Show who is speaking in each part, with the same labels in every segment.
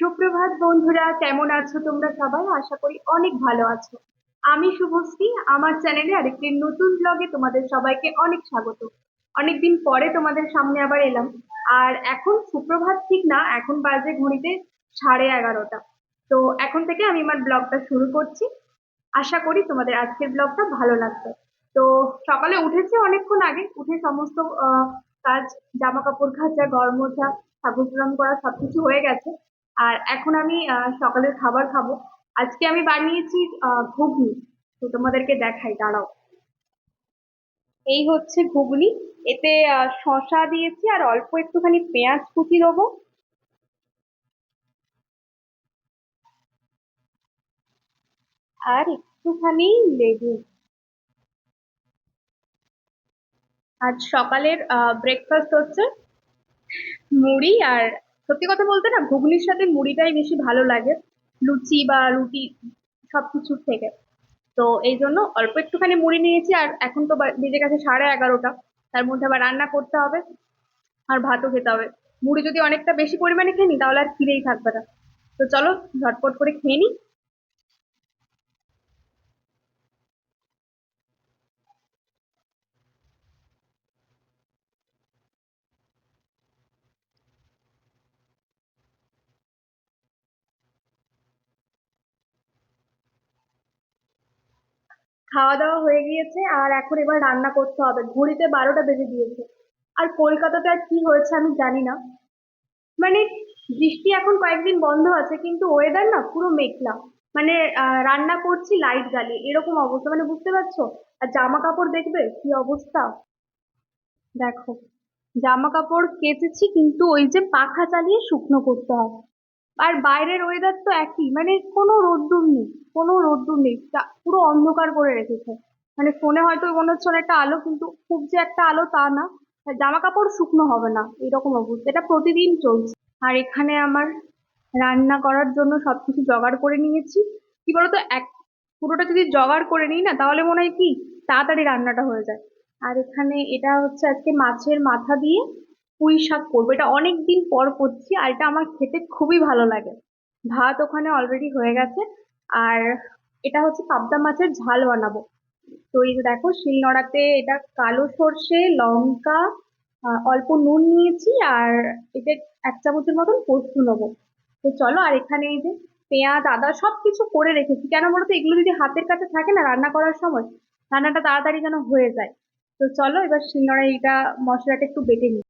Speaker 1: সুপ্রভাত বন্ধুরা, কেমন আছো তোমরা সবাই? আশা করি অনেক ভালো আছো। আমি শুভশ্রী, আমার চ্যানেলে আরেকটি নতুন ব্লগে তোমাদের সবাইকে অনেক স্বাগত। অনেকদিন পরে তোমাদের সামনে আবার এলাম। আর এখন সুপ্রভাত ঠিক না, এখন বাজে ঘড়িতে 11:30। তো এখন থেকে আমি আমার ব্লগটা শুরু করছি। আশা করি তোমাদের আজকের ব্লগটা ভালো লাগবে। তো সকালে উঠেছি অনেকক্ষণ আগে, উঠে সমস্ত কাজ, জামা কাপড় কাচা, ঘর মোছা, ঠাকুর প্রণাম করা সবকিছু হয়ে গেছে। আর এখন আমি সকালের খাবার খাবো। আজকে আমি বানিয়েছি ঘুগনি। তো তোমাদেরকে দেখাই, দাঁড়াও। এই হচ্ছে ঘুগনি। এতে শসা দিয়েছি আর অল্প একটুখানি পেঁয়াজ কুচি দেবো, আর একটুখানি লেবু। আজ সকালের ব্রেকফাস্ট হচ্ছে মুড়ি। আর সত্যি কথা বলতে না, ঘুগনির সাথে মুড়িটাই বেশি ভালো লাগে লুচি বা রুটি সবকিছুর থেকে। তো এই জন্য অল্প একটুখানি মুড়ি নিয়েছি। আর এখন তো বেজে গেছে 11:30। তার মধ্যে আবার রান্না করতে হবে, আর ভাতও খেতে হবে। মুড়ি যদি অনেকটা বেশি পরিমাণে খেয়ে নিই তাহলে আর খিদেই থাকবে না। তো চলো ঝটপট করে খেয়ে নিই। খাওয়া দাওয়া হয়ে গিয়েছে, আর এখন এবার রান্না করতে হবে। ঘড়িতে 12টা বেজে গিয়েছে। আর কলকাতাতে আর কি হয়েছে আমি জানি না। মানে বৃষ্টি এখন কয়েকদিন বন্ধ আছে, কিন্তু ওয়েদার না পুরো মেঘলা। মানে রান্না করছি লাইট জ্বালিয়ে, এরকম অবস্থা, মানে বুঝতে পারছো? আর জামা কাপড় দেখবে কি অবস্থা। দেখো, জামা কাপড় কেচেছি কিন্তু ওই যে পাখা চালিয়ে শুকনো করতে হয়। আর বাইরের ওয়েদার তো একই, মানে কোনো রোদ্দুর নেই। কোনো রোদ্দুর নেই, পুরো অন্ধকার করে রেখেছে। মানে ফোনে হয়তো মনে হচ্ছে অনেকটা আলো, কিন্তু খুব যে একটা আলো তা না। জামা কাপড় শুকনো হবে না, এরকম অবস্থা। এটা প্রতিদিন চলছে। আর এখানে আমার রান্না করার জন্য সবকিছু জোগাড় করে নিয়েছি। কি বলতো, পুরোটা যদি জোগাড় করে নিই না, তাহলে মনে হয় কি তাড়াতাড়ি রান্নাটা হয়ে যায়। আর এখানে এটা হচ্ছে আজকে মাছের মাথা দিয়ে পুঁই শাক করবো। এটা অনেক দিন পর করছি, আর এটা আমার খেতে খুবই ভালো লাগে। ভাত ওখানে অলরেডি হয়ে গেছে। আর এটা হচ্ছে পাবদা মাছের ঝাল বানাবো। তো এই যে দেখো, শিলনোড়াতে এটা কালো সর্ষে, লঙ্কা, অল্প নুন নিয়েছি। আর এতে 1 চামচের মতন পোস্ত নেবো। তো চলো, আর এখানে এই যে পেঁয়াজ আদা সবকিছু করে রেখেছি। কেন বলতো, এগুলো যদি হাতের কাছে থাকে না রান্না করার সময়, রান্নাটা তাড়াতাড়ি যেন হয়ে যায়। তো চলো এবার শিলনোড়ায় এটা মশলাটা একটু বেটে নিই।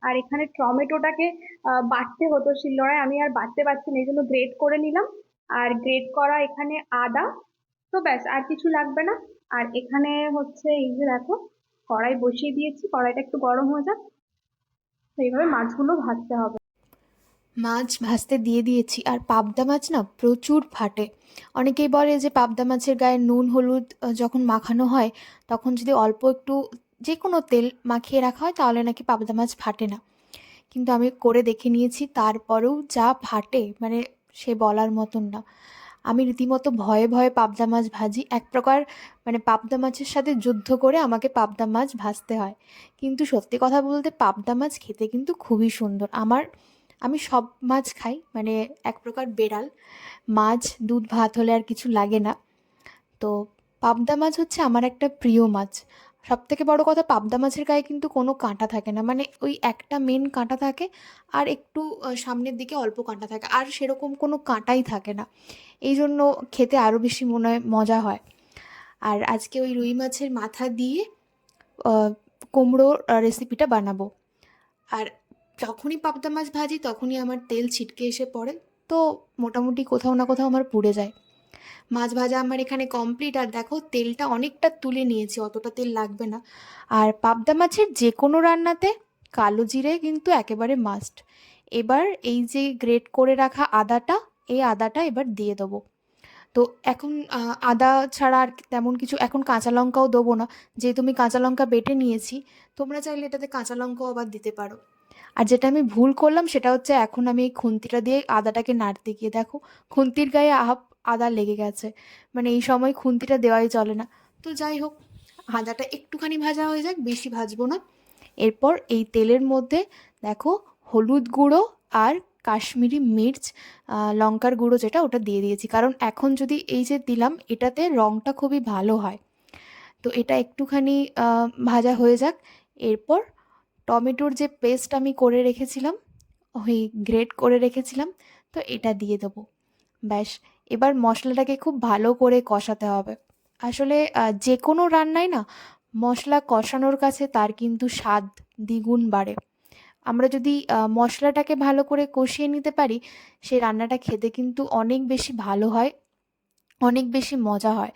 Speaker 1: আর এখানে টমেটোটাকে বাটতে হতো শিলনোড়ায়, আমি আর বাটতে পারছি না, এই জন্য গ্রেট করে নিলাম। আর গ্রেট করা এখানে আদা। তো ব্যাস, আর কিছু লাগবে না। আর এখানে হচ্ছে এই যে দেখো, কড়াই বসিয়ে দিয়েছি, কড়াইটা একটু গরম হয়ে যাক, তো এইভাবে মাছগুলো ভাজতে হবে।
Speaker 2: মাছ ভাজতে দিয়ে দিয়েছি। আর পাবদা মাছ না প্রচুর ফাটে। অনেকেই বলে যে পাবদা মাছের গায়ে নুন হলুদ যখন মাখানো হয় তখন যদি অল্প একটু যে কোনো তেল মাখিয়ে রাখা হয় তাহলে নাকি পাবদা মাছ ফাটে না। কিন্তু আমি করে দেখে নিয়েছি, তারপরেও যা ফাটে মানে সে বলার মতন না। আমি রীতিমতো ভয়ে ভয়ে পাবদা মাছ ভাজি, এক প্রকার মানে পাবদা মাছের সাথে যুদ্ধ করে আমাকে পাবদা মাছ ভাজতে হয়। কিন্তু সত্যি কথা বলতে পাবদা মাছ খেতে কিন্তু খুবই সুন্দর। আমি সব মাছ খাই, মানে এক প্রকার বেড়াল। মাছ দুধ ভাত হলে আর কিছু লাগে না। তো পাবদা মাছ হচ্ছে আমার একটা প্রিয় মাছ। সবথেকে বড় কথা, পাবদা মাছের গায়ে কিন্তু কোনো কাঁটা থাকে না, মানে ওই একটা মেন কাঁটা থাকে আর একটু সামনের দিকে অল্প কাঁটা থাকে, আর সেরকম কোনো কাঁটাই থাকে না। এই জন্য খেতে আরও বেশি মনে হয় মজা হয়। আর আজকে ওই রুই মাছের মাথা দিয়ে আহ, কুমড়োর রেসিপিটা বানাবো। আর যখনই পাবদা মাছ ভাজি তখনই আমার তেল ছিটকে এসে পড়ে। তো মোটামুটি কোথাও না কোথাও আমার পুড়ে যায়। মাছ ভাজা আমার এখানে কমপ্লিট। আর দেখো তেলটা অনেকটা তুলে নিয়েছি, অতটা তেল লাগবে না। আর পাবদা মাছের যে কোনো রান্নাতে কালো জিরে কিন্তু একেবারে মাস্ট। এবার এই যে গ্রেট করে রাখা আদাটা, এই আদাটা এবার দিয়ে দেবো। তো এখন আদা ছাড়া আর তেমন কিছু, এখন কাঁচা লঙ্কাও দেবো না, যেহেতু আমি কাঁচা লঙ্কা বেটে নিয়েছি। তোমরা চাইলে এটাতে কাঁচা লঙ্কাও আবার দিতে পারো। আর যেটা আমি ভুল করলাম সেটা হচ্ছে, এখন আমি এই খুন্তিটা দিয়ে আদাটাকে নাড়তে গিয়ে দেখো খুন্তির গায়ে আদা লেগে গেছে। মানে এই সময় খুন্তিটা দেওয়াই চলে না। তো যাই হোক, আদাটা একটুখানি ভাজা হয়ে যাক, বেশি ভাজবো না। এরপর এই তেলের মধ্যে দেখো হলুদ গুঁড়ো আর কাশ্মীরি মির্চ, লঙ্কার গুঁড়ো যেটা, ওটা দিয়ে দিয়েছি। কারণ এখন যদি এই যে দিলাম এটাতে রঙটা খুবই ভালো হয়। তো এটা একটুখানি ভাজা হয়ে যাক। এরপর টমেটোর যে পেস্ট আমি করে রেখেছিলাম, ওই গ্রেট করে রেখেছিলাম, তো এটা দিয়ে দেবো। ব্যাস, এবার মশলাটাকে খুব ভালো করে কষাতে হবে। আসলে যে কোনো রান্নায় না মশলা কষানোর কাছে তার কিন্তু স্বাদ দ্বিগুণ বাড়ে। আমরা যদি মশলাটাকে ভালো করে কষিয়ে নিতে পারি, সেই রান্নাটা খেতে কিন্তু অনেক বেশি ভালো হয়, অনেক বেশি মজা হয়।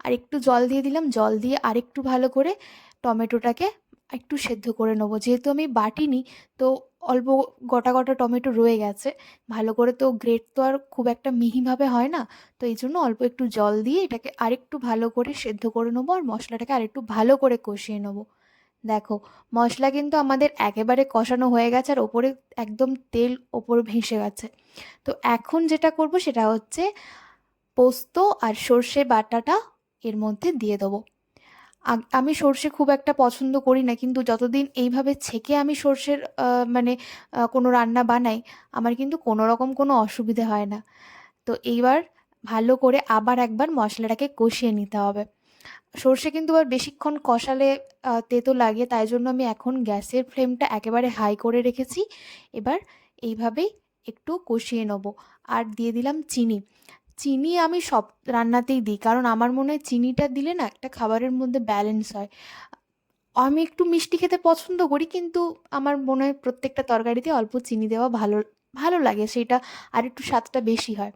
Speaker 2: আর একটু জল দিয়ে দিলাম, জল দিয়ে আরেকটু ভালো করে টমেটোটাকে একটু সেদ্ধ করে নেবো। যেহেতু আমি বাটিনি, তো অল্প গোটা গোটা টমেটো রয়ে গেছে। ভালো করে তো গ্রেট তো আর খুব একটা মিহিভাবে হয় না। তো এই জন্য অল্প একটু জল দিয়ে এটাকে আরেকটু ভালো করে সেদ্ধ করে নেবো, আর মশলাটাকে আরেকটু ভালো করে কষিয়ে নেবো। দেখো মশলা কিন্তু আমাদের একেবারে কষানো হয়ে গেছে, আর ওপরে একদম তেল ওপরে ভেসে গেছে। তো এখন যেটা করব সেটা হচ্ছে পোস্ত আর সর্ষে বাটাটা এর মধ্যে দিয়ে দেবো। আমি সর্ষে খুব একটা পছন্দ করি না, কিন্তু যতদিন এইভাবে ছেঁকে আমি সর্ষের মানে কোনো রান্না বানাই, আমার কিন্তু কোনো রকম কোনো অসুবিধে হয় না। তো এইবার ভালো করে আবার একবার মশলাটাকে কষিয়ে নিতে হবে। সর্ষে কিন্তু আবার বেশিক্ষণ কষালে তেতো লাগে, তাই জন্য আমি এখন গ্যাসের ফ্লেমটা একেবারে হাই করে রেখেছি। এবার এইভাবেই একটু কষিয়ে নেব। আর দিয়ে দিলাম চিনি। চিনি আমি সব রান্নাতেই দিই, কারণ আমার মনে হয় চিনিটা দিলে না একটা খাবারের মধ্যে ব্যালেন্স হয়। আমি একটু মিষ্টি খেতে পছন্দ করি, কিন্তু আমার মনে হয় প্রত্যেকটা তরকারিতে অল্প চিনি দেওয়া ভালো ভালো লাগে, সেটা আর একটু স্বাদটা বেশি হয়।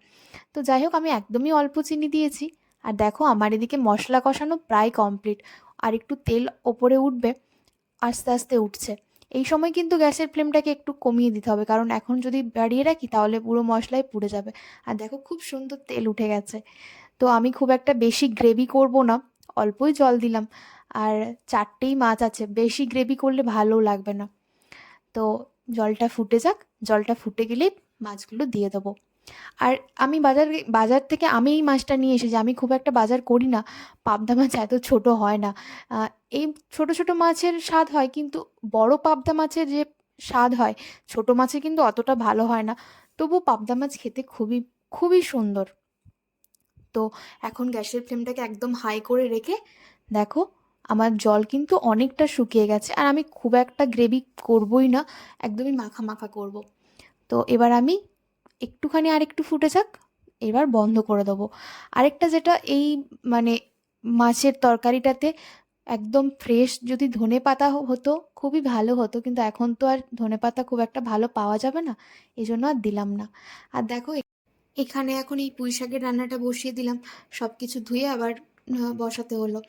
Speaker 2: তো যাই হোক, আমি একদমই অল্প চিনি দিয়েছি। আর দেখো আমার এদিকে মশলা কষানো প্রায় কমপ্লিট। আর একটু তেল ওপরে উঠবে, আস্তে আস্তে উঠছে। এই সময় কিন্তু গ্যাসের ফ্লেমটাকে একটু কমিয়ে দিতে হবে, কারণ এখন যদি বাড়িয়ে রাখি তাহলে পুরো মশলাই পুড়ে যাবে। আর দেখো খুব সুন্দর তেল উঠে গেছে। তো আমি খুব একটা বেশি গ্রেভি করব না, অল্পই জল দিলাম। আর চারটেই মাছ আছে, বেশি গ্রেভি করলে ভালো লাগবে না। তো জলটা ফুটে যাক, জলটা ফুটে গেলেই মাছগুলো দিয়ে দেবো। আর আমি বাজার থেকে আমি এই মাছটা নিয়ে এসেছি, আমি খুব একটা বাজার করি না। পাবদা মাছ এত ছোট হয় না। আহ, এই ছোট ছোট মাছের স্বাদ হয়, কিন্তু বড় পাবদা মাছের যে স্বাদ হয়, ছোট মাছে কিন্তু অতটা ভালো হয় না। তবু পাবদা মাছ খেতে খুবই খুবই সুন্দর। তো এখন গ্যাসের ফ্লেমটাকে একদম হাই করে রেখে দেখো আমার জল কিন্তু অনেকটা শুকিয়ে গেছে, আর আমি খুব একটা গ্রেভি করবই না, একদমই মাখা মাখা করব। তো এবার আমি একটুখানি আর একটু ফুটে যাক, এবার বন্ধ করে দেবো। আরেকটা যেটা এই মানে মাছের তরকারিটাতে একদম ফ্রেশ যদি ধনেপাতা হতো খুবই ভালো হতো, কিন্তু এখন তো আর ধনেপাতা খুব একটা ভালো পাওয়া যাবে না, এই জন্য আর দিলাম না। আর দেখো এখানে এখন এই পুঁই শাকের রান্নাটা বসিয়ে দিলাম। সব কিছু ধুয়ে আবার বসাতে হলো।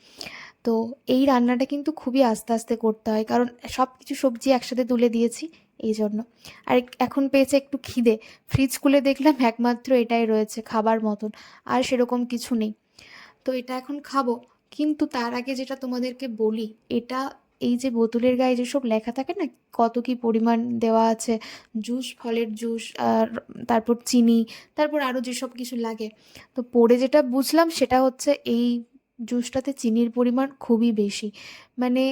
Speaker 2: তো এই রান্নাটা কিন্তু খুবই আস্তে আস্তে করতে হয়, কারণ সব কিছু সবজি একসাথে তুলে দিয়েছি এই জন্য। আর এখন পেয়েছে একটু খিদে, ফ্রিজ খুলে দেখলাম একমাত্র এটাই রয়েছে খাবার মতন, আর সেরকম কিছু নেই। তো এটা এখন খাবো। কিন্তু তার আগে যেটা তোমাদেরকে বলি, এটা এই যে বোতলের গায়ে যেসব লেখা থাকে না, কত কি পরিমাণ দেওয়া আছে, জুস, ফলের জুস, আর তারপর চিনি, তারপর আরও যেসব কিছু লাগে, তো পড়ে যেটা বুঝলাম সেটা হচ্ছে এই জুসটাতে চিনির পরিমাণ খুবই বেশি। মানে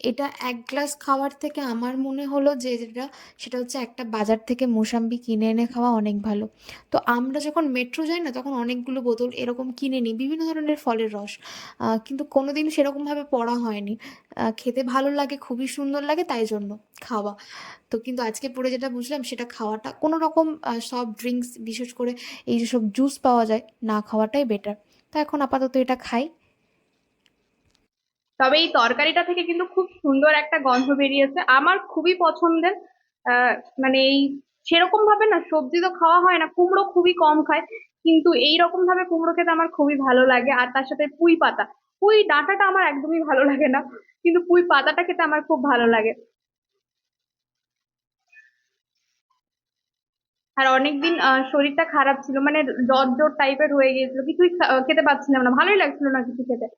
Speaker 2: এটা এক গ্লাস খাওয়ার থেকে আমার মনে হলো যে যেটা, সেটা হচ্ছে একটা বাজার থেকে মোসাম্বি কিনে এনে খাওয়া অনেক ভালো। তো আমরা যখন মেট্রো যাই না, তখন অনেকগুলো বোতল এরকম কিনে নিই বিভিন্ন ধরনের ফলের রস, কিন্তু কোনোদিন সেরকমভাবে পড়া হয়নি। খেতে ভালো লাগে, খুবই সুন্দর লাগে, তাই জন্য খাওয়া। তো কিন্তু আজকে পড়ে যেটা বুঝলাম সেটা খাওয়াটা কোনো রকম সফট ড্রিঙ্কস, বিশেষ করে এই যেসব জুস পাওয়া যায়, না খাওয়াটাই বেটার। তো এখন আপাতত এটা খাই।
Speaker 1: তবে এই তরকারিটা থেকে কিন্তু খুব সুন্দর একটা গন্ধ বেরিয়েছে, আমার খুবই পছন্দের। আহ মানে এই সেরকম ভাবে না সবজি তো খাওয়া হয় না, কুমড়ো খুবই কম খায়, কিন্তু এই রকম ভাবে কুমড়ো খেতে আমার খুবই ভালো লাগে। আর তার সাথে পুঁই পাতা, পুঁই ডাঁটাটা আমার একদমই ভালো লাগে না, কিন্তু পুঁই পাতাটা খেতে আমার খুব ভালো লাগে। আর অনেকদিন শরীরটা খারাপ ছিল, মানে জ্বর জ্বর টাইপের হয়ে গিয়েছিল, কিছুই খেতে পাচ্ছিলাম না, ভালোই লাগছিল না কিছু খেতে।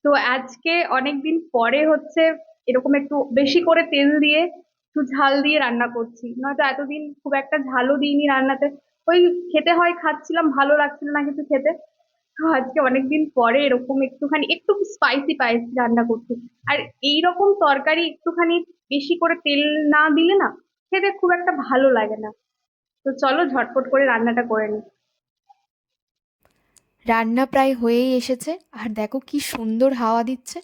Speaker 1: তো আজকে অনেকদিন পরে হচ্ছে এরকম একটু বেশি করে তেল দিয়ে একটু ঝাল দিয়ে রান্না করছি, নয়তো এতদিন খুব একটা ঝালও দিইনি রান্নাতে। ওই খেতে হয়, খাচ্ছিলাম, ভালো লাগছিল না কিছু খেতে। তো আজকে অনেকদিন পরে এরকম একটুখানি একটু স্পাইসি স্পাইসি রান্না করছি। আর এইরকম তরকারি একটুখানি বেশি করে তেল না দিলে না খেতে খুব একটা ভালো লাগে না। তো চলো ঝটপট করে রান্নাটা করে নিই।
Speaker 2: রান্না প্রায় হয়েই এসেছে, আর দেখো কি সুন্দর হাওয়া দিচ্ছে।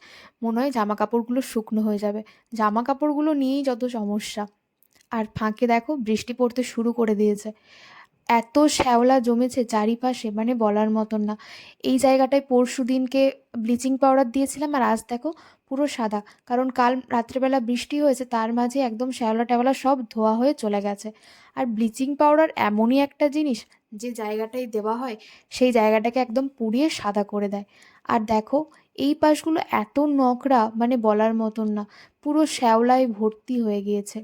Speaker 2: মনে হয় জামা কাপড়গুলো শুকনো হয়ে যাবে, জামা কাপড়গুলো নিয়েই যত সমস্যা। আর ফাঁকে দেখো বৃষ্টি পড়তে শুরু করে দিয়েছে। এত শ্যাওলা জমেছে চারিপাশে, মানে বলার মতন না। এই জায়গাটায় পরশু দিনকে ব্লিচিং পাউডার দিয়েছিলাম, আর আজ দেখো পুরো সাদা, কারণ কাল রাত্রেবেলা বৃষ্টি হয়েছে, তার মাঝে একদম শ্যাওলা ট্যাওলা সব ধোয়া হয়ে চলে গেছে। আর ব্লিচিং পাউডার এমনই একটা জিনিস, যে জায়গাটায় দেওয়া হয় সেই জায়গাটাকে একদম পুড়িয়ে সাদা করে দেয়। আর দেখো এই পাশগুলো এত নোংরা, মানে বলার মতন না, পুরো শ্যাওলায় ভর্তি হয়ে গিয়েছে।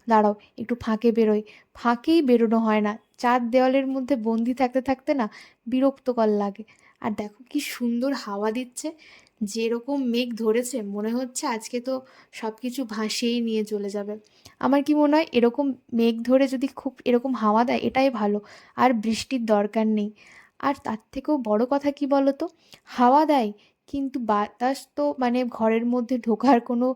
Speaker 2: দাঁড়াও একটু ফাঁকে বেরোই। ফাঁকেই বেরোনো হয় না, চার দেওয়ালের মধ্যে বন্দি থাকতে থাকতে না বিরক্তকর লাগে। আর দেখো কি সুন্দর হাওয়া দিচ্ছে, যেরকম মেঘ ধরেছে মনে হচ্ছে আজকে তো সব কিছু ভাসিয়েই নিয়ে চলে যাবে। আমার কি মনে হয়, এরকম মেঘ ধরে যদি খুব এরকম হাওয়া দেয় এটাই ভালো, আর বৃষ্টির দরকার নেই। আর তার থেকেও বড় কথা কি বলো তো, হাওয়া দেয় কিন্তু বাতাস তো মানে ঘরের মধ্যে ঢোকার কোনো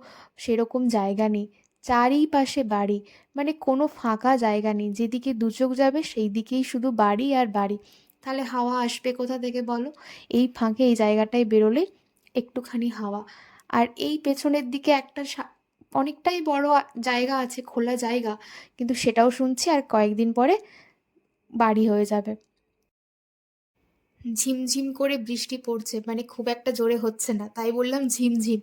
Speaker 2: সেরকম জায়গা নেই। চারিপাশে বাড়ি, মানে কোনো ফাঁকা জায়গা নেই, যেদিকে দু চোখ যাবে সেই দিকেই শুধু বাড়ি আর বাড়ি। তাহলে হাওয়া আসবে কোথা থেকে বলো? এই ফাঁকে এই জায়গাটায় বেরোলে একটুখানি হাওয়া। আর এই পেছনের দিকে একটা অনেকটাই বড় জায়গা আছে, খোলা জায়গা, কিন্তু সেটাও শুনছি আর কয়েকদিন পরে বাড়ি হয়ে যাবে। ঝিমঝিম করে বৃষ্টি পড়ছে, মানে খুব একটা জোরে হচ্ছে না, তাই বললাম ঝিমঝিম।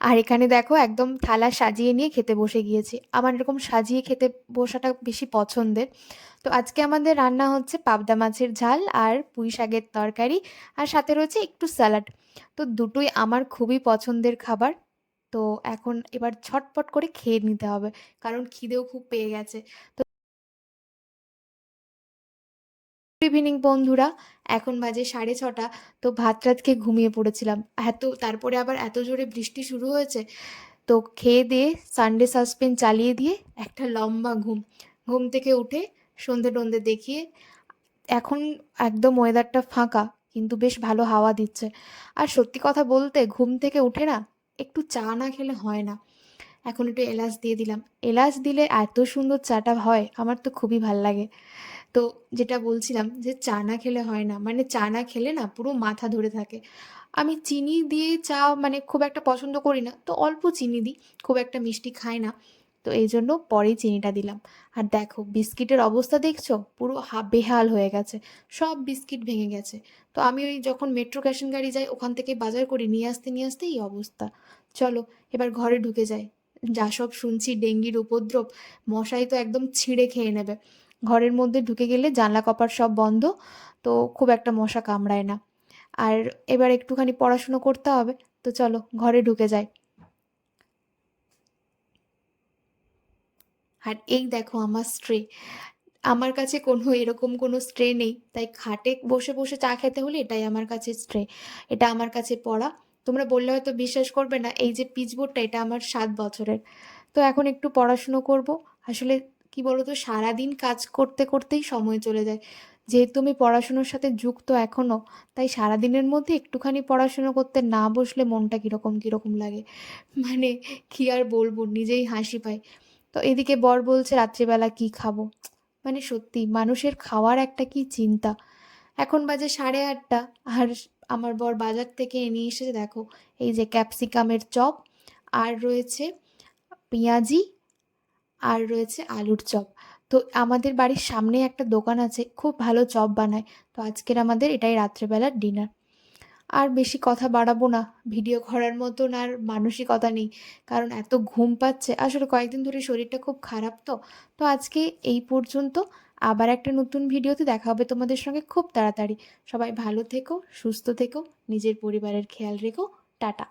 Speaker 2: আর এখানে দেখো একদম থালা সাজিয়ে নিয়ে খেতে বসে গিয়েছি, আমার এরকম সাজিয়ে খেতে বসাটা বেশি পছন্দের। তো আজকে আমাদের রান্না হচ্ছে পাবদা মাছের ঝাল আর পুঁই শাকের তরকারি, আর সাথে রয়েছে একটু স্যালাড। তো দুটোই আমার খুবই পছন্দের খাবার। তো এখন এবার ছটপট করে খেয়ে নিতে হবে, কারণ খিদেও খুব পেয়ে গেছে। ইভিনিং বন্ধুরা, এখন বাজে 6:30। তো ভাত রাত খেয়ে ঘুমিয়ে পড়েছিলাম, তারপরে আবার এত জোরে বৃষ্টি শুরু হয়েছে। তো খেয়ে দিয়ে সানডে সাসপেন্স চালিয়ে দিয়ে একটা লম্বা ঘুম। ঘুম থেকে উঠে সন্ধে টন্ধে দেখিয়ে এখন একদম ওয়েদারটা ফাঁকা, কিন্তু বেশ ভালো হাওয়া দিচ্ছে। আর সত্যি কথা বলতে ঘুম থেকে উঠে না একটু চা না খেলে হয় না। এখন একটু এলাচ দিয়ে দিলাম, এলাচ দিলে এত সুন্দর চাটা হয়, আমার তো খুবই ভাল লাগে। তো যেটা বলছিলাম যে চা না খেলে হয় না, মানে চা না খেলে না পুরো মাথা ধরে থাকে। আমি চিনি দিয়ে চা মানে খুব একটা পছন্দ করি না, তো অল্প চিনি দিই, খুব একটা মিষ্টি খাই না। তো এই জন্য পরেই চিনিটা দিলাম। আর দেখো বিস্কিটের অবস্থা দেখছো, পুরো বেহাল হয়ে গেছে, সব বিস্কিট ভেঙে গেছে। তো আমি ওই যখন মেট্রো ক্যাশন গাড়ি যাই ওখান থেকে বাজার করি, নিয়ে আসতে নিয়ে আসতে এই অবস্থা। চলো এবার ঘরে ঢুকে যাই, যা সব শুনছি ডেঙ্গির উপদ্রব, মশাই তো একদম ছিঁড়ে খেয়ে নেবে। ঘরের মধ্যে ঢুকে গেলে জানলা কপাট সব বন্ধ, তো খুব একটা মশা কামড়ায় না। আর এবার একটুখানি পড়াশুনো করতে হবে। তো চলো ঘরে ঢুকে যাই। আর এই দেখো আমার স্ট্রে। আমার কাছে কোনো এরকম কোনো স্ট্রে নেই, তাই খাটে বসে বসে চা খেতে হলে এটাই আমার কাছে স্ট্রে। এটা আমার কাছে পড়া। তোমরা বললে হয়তো বিশ্বাস করবে না, এই যে পিচবোর্ডটা এটা আমার 7 বছরের। তো এখন একটু পড়াশুনো করব। আসলে কি বলতো, সারাদিন কাজ করতে করতেই সময় চলে যায়। যেহেতু আমি পড়াশুনোর সাথে যুক্ত এখনও, তাই সারাদিনের মধ্যে একটুখানি পড়াশুনো করতে না বসলে মনটা কীরকম কীরকম লাগে। মানে কি আর বলবো, নিজেই হাসি পায়। তো এদিকে বর বলছে রাত্রিবেলা কি খাবো। মানে সত্যি মানুষের খাওয়ার একটা কি চিন্তা। এখন বাজে 8:30, আর আমার বর বাজার থেকে নিয়ে এসেছে দেখো, এই যে ক্যাপসিকামের চপ, আর রয়েছে পেঁয়াজি, আর রয়েছে আলুর চপ। তো আমাদের বাড়ির সামনে একটা দোকান আছে, খুব ভালো চপ বানায়। তো আজকের আমাদের এটাই রাত্রেবেলার ডিনার। আর বেশি কথা বাড়াবো না, ভিডিও করার মতন আর মানসিকতা নেই, কারণ এত ঘুম পাচ্ছে। আসলে কয়েকদিন ধরে শরীরটা খুব খারাপ। তো তো আজকে এই পর্যন্ত। আবার একটা নতুন ভিডিওতে দেখা হবে তোমাদের সঙ্গে খুব তাড়াতাড়ি। সবাই ভালো থেকো, সুস্থ থেকো, নিজের পরিবারের খেয়াল রেখো। টাটা।